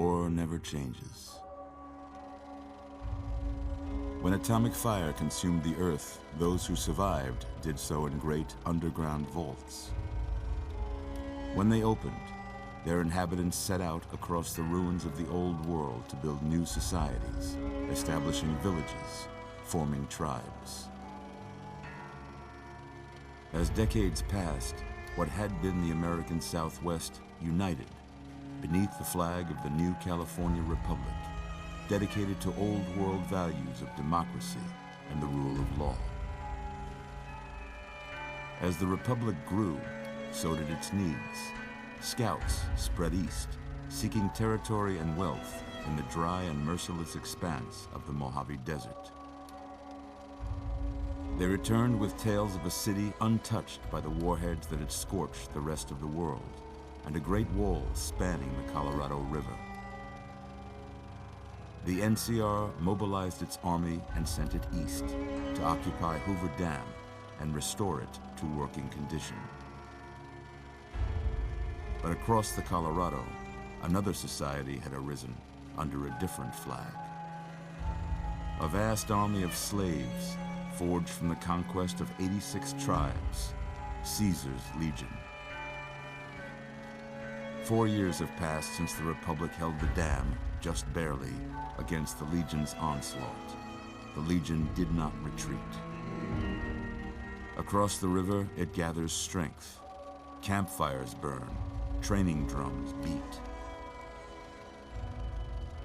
war never changes. When atomic fire consumed the Earth, those who survived did so in great underground vaults. When they opened, their inhabitants set out across the ruins of the old world to build new societies, establishing villages, forming tribes. As decades passed, what had been the American Southwest united beneath the flag of the new California Republic, dedicated to old world values of democracy and the rule of law. As the Republic grew, so did its needs. Scouts spread east, seeking territory and wealth in the dry and merciless expanse of the Mojave Desert. They returned with tales of a city untouched by the warheads that had scorched the rest of the world, and a great wall spanning the Colorado River. The NCR mobilized its army and sent it east to occupy Hoover Dam and restore it to working condition. But across the Colorado, another society had arisen under a different flag. A vast army of slaves forged from the conquest of 86 tribes, Caesar's Legion. 4 years have passed since the Republic held the dam, just barely, against the Legion's onslaught. The Legion did not retreat. Across the river, it gathers strength. Campfires burn, training drums beat.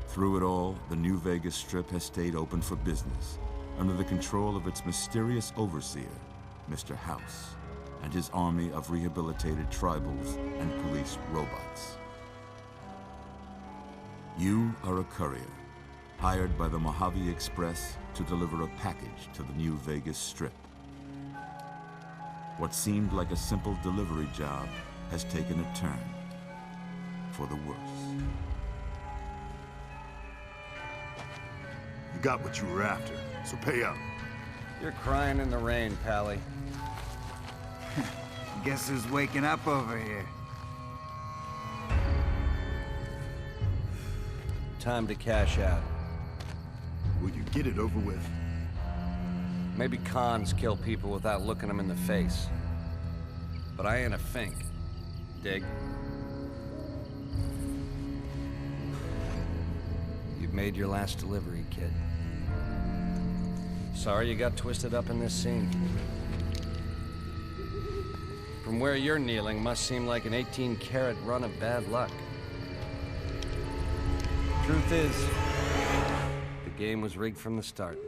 Through it all, the New Vegas Strip has stayed open for business, under the control of its mysterious overseer, Mr. House, and his army of rehabilitated tribals and police robots. You are a courier, hired by the Mojave Express to deliver a package to the New Vegas Strip. What seemed like a simple delivery job has taken a turn for the worse. You got what you were after, so pay up. You're crying in the rain, Pally. Guess who's waking up over here? Time to cash out. Will you get it over with? Maybe cons kill people without looking them in the face. But I ain't a fink. Dig? You've made your last delivery, kid. Sorry you got twisted up in this scene. From where you're kneeling must seem like an 18-carat run of bad luck. Truth is, the game was rigged from the start.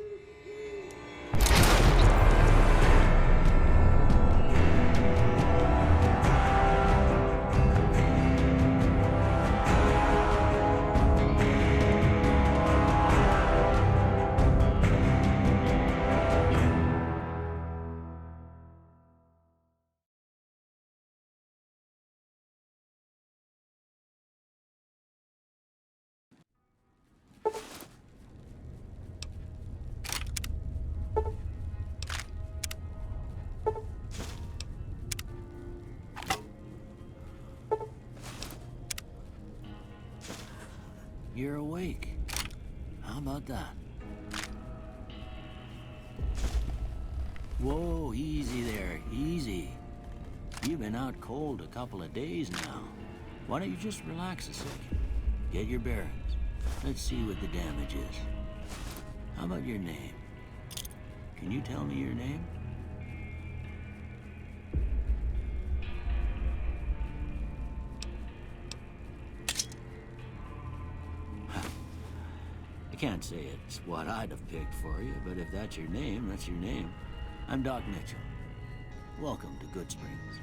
You're awake. How about that? Whoa, easy there, easy. You've been out cold a couple of days now. Why don't you just relax a second? Get your bearings. Let's see what the damage is. How about your name? Can you tell me your name? I can't say it's what I'd have picked for you, but if that's your name, that's your name. I'm Doc Mitchell. Welcome to Good Springs.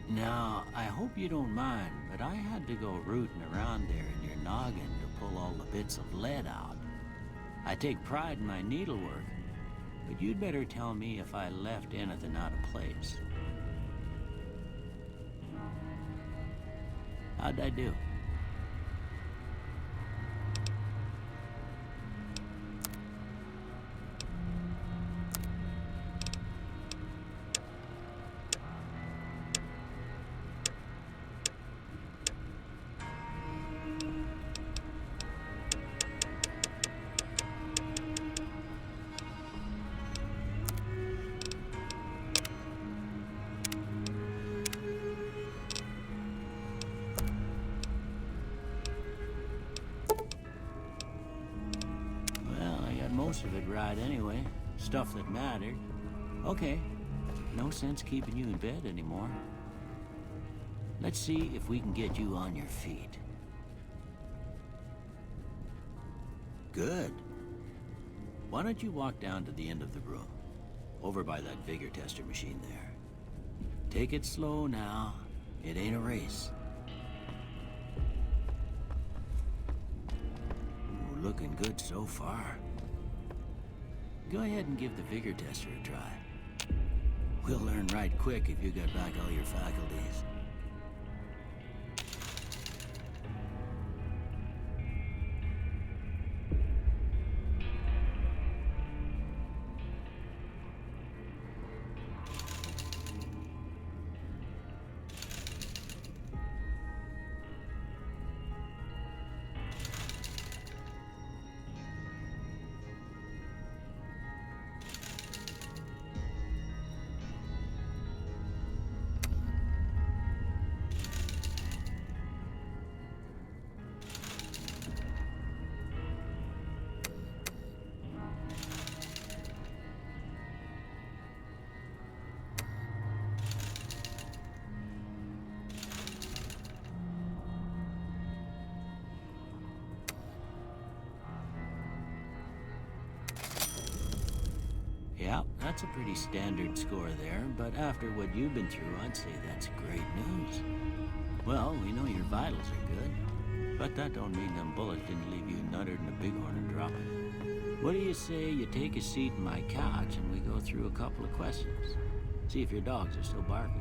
Now, I hope you don't mind, but I had to go rooting around there in your noggin to pull all the bits of lead out. I take pride in my needlework, but you'd better tell me if I left anything out of place. How'd I do? most of it right anyway. Stuff that mattered. Okay, no sense keeping you in bed anymore. Let's see if we can get you on your feet. Good. Why don't you walk down to the end of the room, over by that vigor tester machine there. Take it slow now. It ain't a race. Ooh, looking good so far. Go ahead and give the vigor tester a try. We'll learn right quick if you got back all your faculties. Yeah, that's a pretty standard score there, but after what you've been through, I'd say that's great news. Well, we know your vitals are good, but that don't mean them bullets didn't leave you nuttered in a bighorn and dropping. What do you say you take a seat in my couch and we go through a couple of questions? See if your dogs are still barking.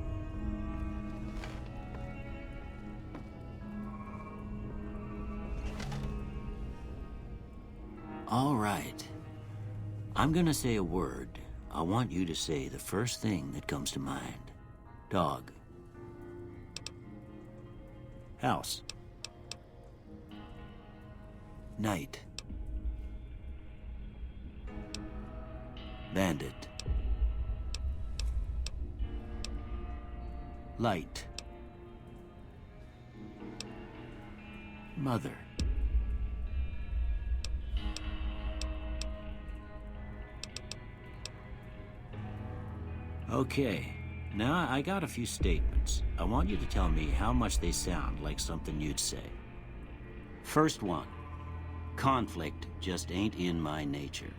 All right. I'm gonna say a word. I want you to say the first thing that comes to mind. Dog. House. Night. Bandit. Light. Mother. Okay, now I got a few statements. I want you to tell me how much they sound like something you'd say. First one, conflict just ain't in my nature.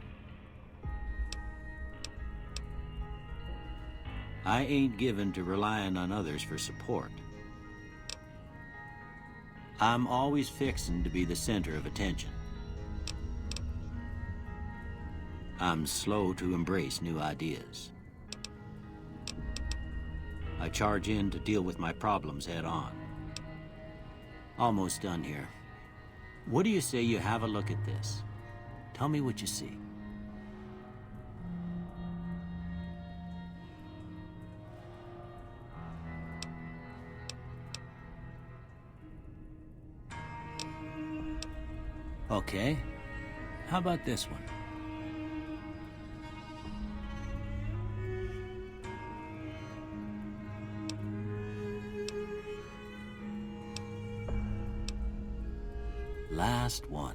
I ain't given to relying on others for support. I'm always fixin' to be the center of attention. I'm slow to embrace new ideas. I charge in to deal with my problems head on. Almost done here. What do you say you have a look at this? Tell me what you see. Okay. How about this one? Last one.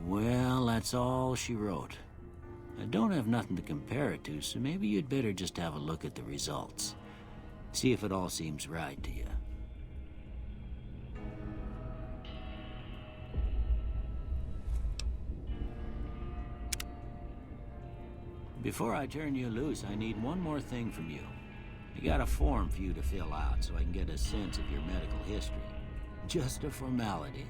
Well, that's all she wrote. I don't have nothing to compare it to, so maybe you'd better just have a look at the results. See if it all seems right to you. Before I turn you loose, I need one more thing from you. I got a form for you to fill out so I can get a sense of your medical history. Just a formality.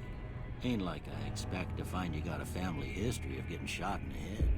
Ain't like I expect to find you got a family history of getting shot in the head.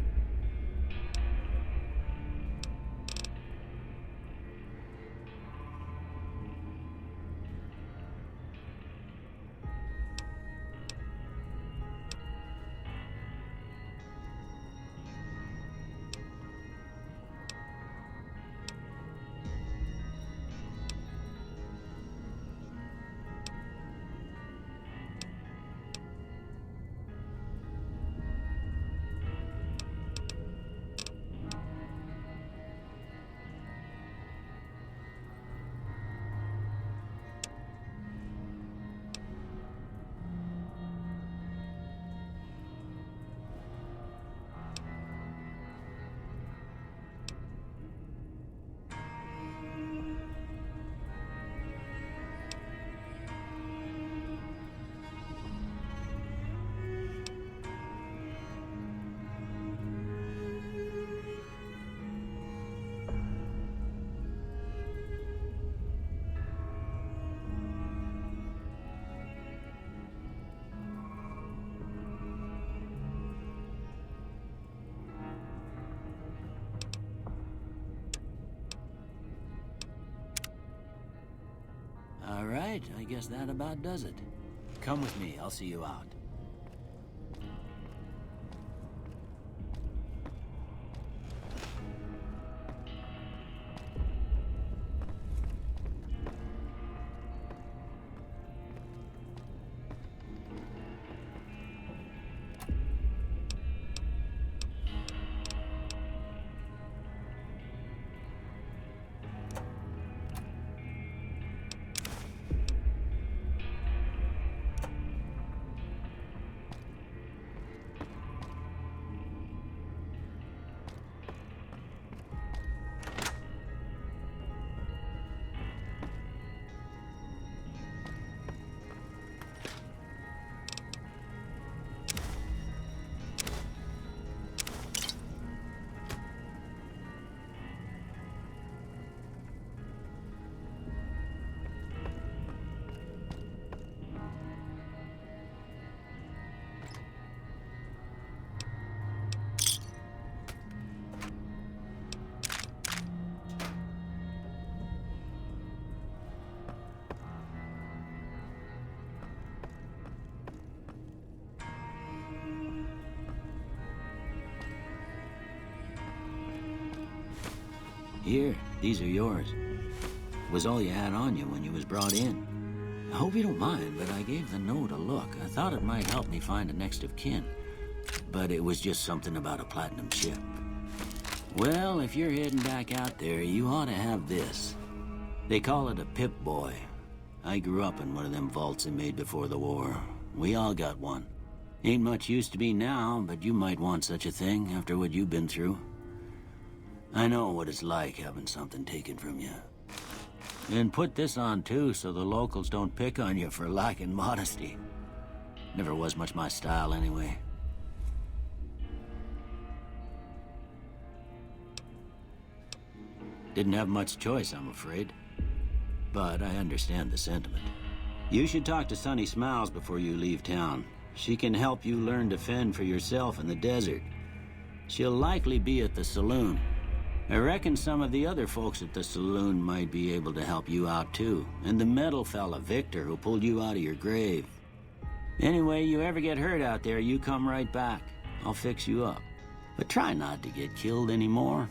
right, I guess that about does it. Come with me, I'll see you out. Here, these are yours. Was all you had on you when you was brought in. I hope you don't mind, but I gave the note a look. I thought it might help me find a next of kin. But it was just something about a platinum chip. Well, if you're heading back out there, you ought to have this. They call it a Pip-Boy. I grew up in one of them vaults they made before the war. We all got one. Ain't much use to be now, but you might want such a thing after what you've been through. I know what it's like having something taken from you. And put this on too, so the locals don't pick on you for lacking modesty. Never was much my style anyway. Didn't have much choice, I'm afraid. But I understand the sentiment. You should talk to Sunny Smiles before you leave town. She can help you learn to fend for yourself in the desert. She'll likely be at the saloon. I reckon some of the other folks at the saloon might be able to help you out too. And the metal fella, Victor, who pulled you out of your grave. Anyway, you ever get hurt out there, you come right back. I'll fix you up. But try not to get killed anymore.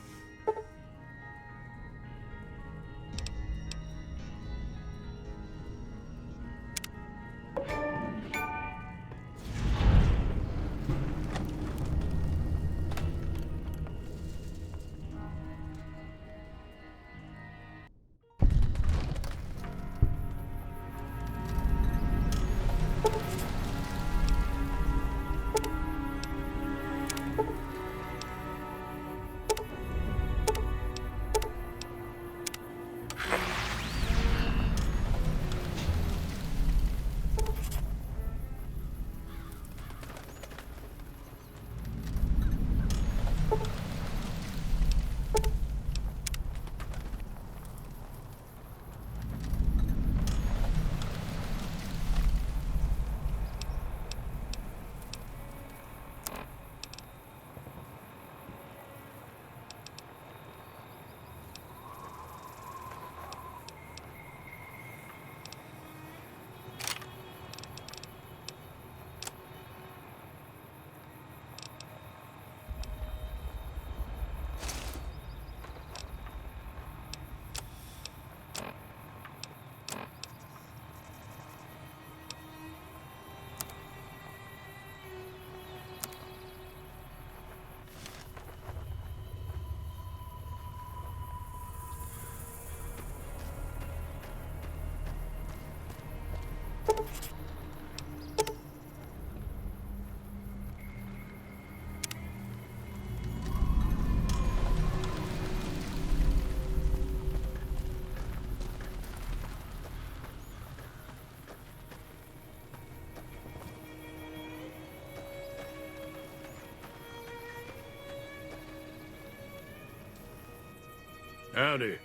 Howdy.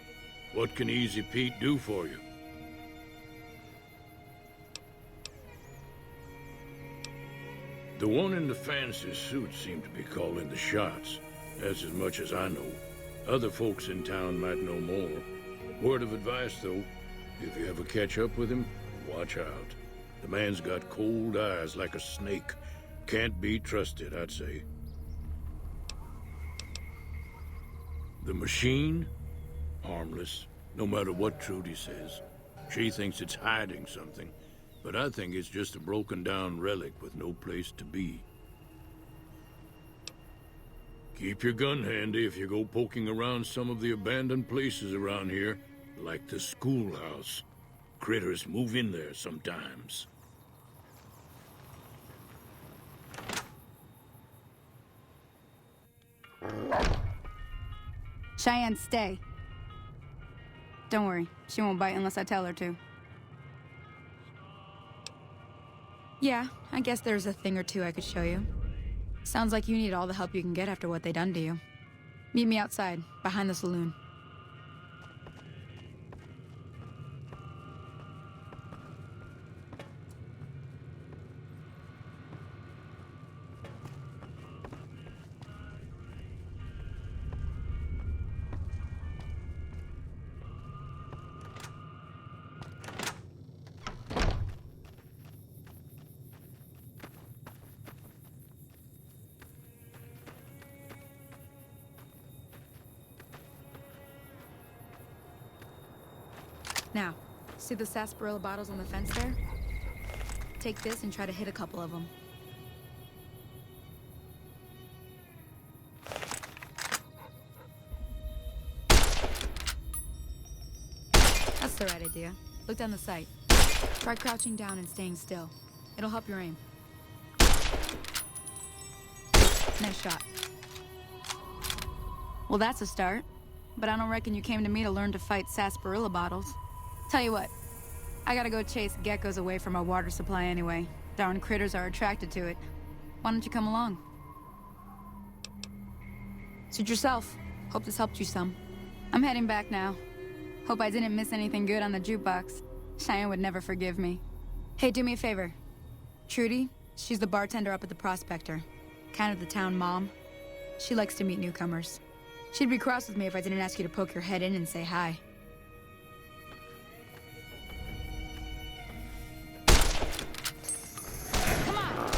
What can Easy Pete do for you? The one in the fancy suit seemed to be calling the shots. That's as much as I know. Other folks in town might know more. Word of advice, though, If you ever catch up with him, watch out. The man's got cold eyes like a snake. Can't be trusted, I'd say. The machine? Harmless, no matter what Trudy says. She thinks it's hiding something, but I think it's just a broken down relic with no place to be. Keep your gun handy if you go poking around some of the abandoned places around here, like the schoolhouse. Critters move in there sometimes. Cheyenne, stay. Don't worry, she won't bite unless I tell her to. Yeah, I guess there's a thing or two I could show you. Sounds like you need all the help you can get after what they done to you. Meet me outside, behind the saloon. Now, see the sarsaparilla bottles on the fence there? Take this and try to hit a couple of them. That's the right idea. Look down the sight. Try crouching down and staying still. It'll help your aim. Nice shot. Well, that's a start. But I don't reckon you came to me to learn to fight sarsaparilla bottles. Tell you what, I gotta go chase geckos away from our water supply anyway. Darn critters are attracted to it. Why don't you come along? Suit yourself. Hope this helped you some. I'm heading back now. Hope I didn't miss anything good on the jukebox. Cheyenne would never forgive me. Hey, do me a favor. Trudy, she's the bartender up at the Prospector. Kind of the town mom. She likes to meet newcomers. She'd be cross with me if I didn't ask you to poke your head in and say hi. Come on!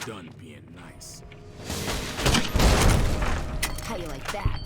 done being nice. How you like that?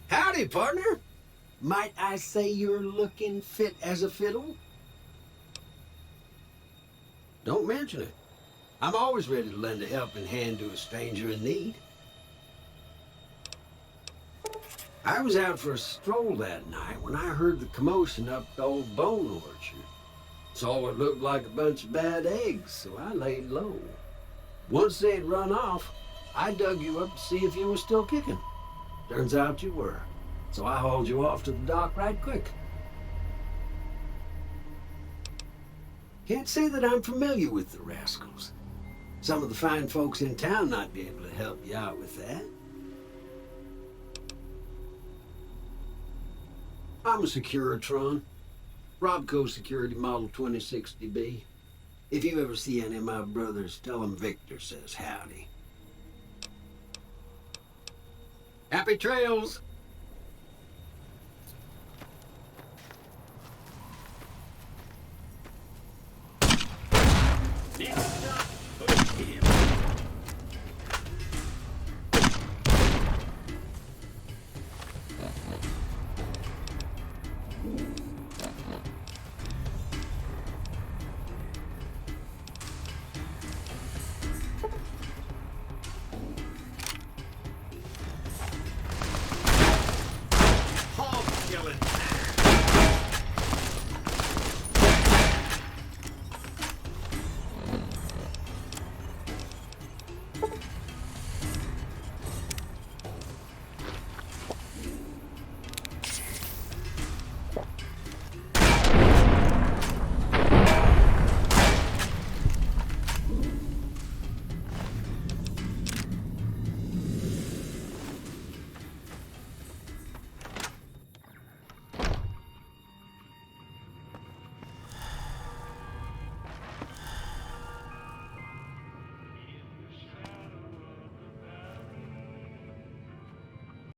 Howdy, partner. Might I say you're looking fit as a fiddle? Don't mention it. I'm always ready to lend a helping hand to a stranger in need. I was out for a stroll that night when I heard the commotion up the old bone orchard. Saw what looked like a bunch of bad eggs, so I laid low. Once they'd run off, I dug you up to see if you were still kicking. Turns out you were, so I hauled you off to the dock right quick. Can't say that I'm familiar with the rascals. Some of the fine folks in town might be able to help you out with that. I'm a Securitron. Robco Security Model 2060B. If you ever see any of my brothers, tell them Victor says howdy. Happy trails! Yeah.